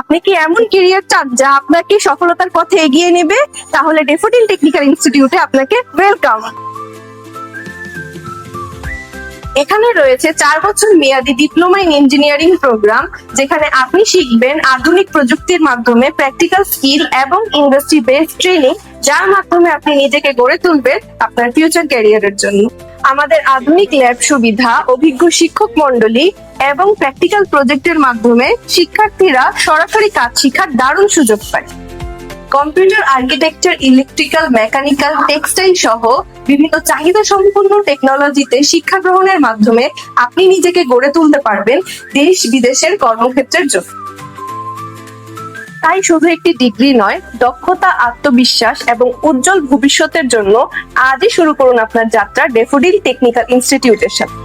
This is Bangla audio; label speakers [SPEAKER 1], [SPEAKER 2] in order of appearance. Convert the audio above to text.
[SPEAKER 1] আপনি কি এমন ক্যারিয়ার চান যা আপনাকে সফলতার পথে এগিয়ে নেবে? তাহলে ড্যাফোডিল টেকনিক্যাল ইনস্টিটিউটে আপনাকে ওয়েলকাম। এখানে রয়েছে 4 বছর মেয়াদী ডিপ্লোমা ইন ইঞ্জিনিয়ারিং প্রোগ্রাম, যেখানে আপনি শিখবেন আধুনিক প্রযুক্তির মাধ্যমে প্র্যাকটিক্যাল স্কিল এবং ইন্ডাস্ট্রি বেসড ট্রেনিং, যার মাধ্যমে আপনি নিজেকে গড়ে তুলবেন আপনার ফিউচার ক্যারিয়ারের জন্য। আমাদের আধুনিক ল্যাব সুবিধা, অভিজ্ঞ শিক্ষক মন্ডলী এবং প্র্যাকটিক্যাল প্রজেক্টের মাধ্যমে শিক্ষার্থীরা সরাসরি কাজ শেখার দারুণ সুযোগ পায়। Computer architecture, electrical, mechanical, textile সহ বিভিন্ন চাহিদা সম্পন্ন টেকনোলজিতে শিক্ষা গ্রহণের মাধ্যমে আপনি নিজেকে গড়ে তুলতে পারবেন দেশ বিদেশের কর্মক্ষেত্রের জন্য। তাই শুধু একটি ডিগ্রি নয়, দক্ষতা, আত্মবিশ্বাস এবং উজ্জ্বল ভবিষ্যতের জন্য আজই শুরু করুন আপনার যাত্রা ড্যাফোডিল টেকনিক্যাল ইনস্টিটিউটের সাথে।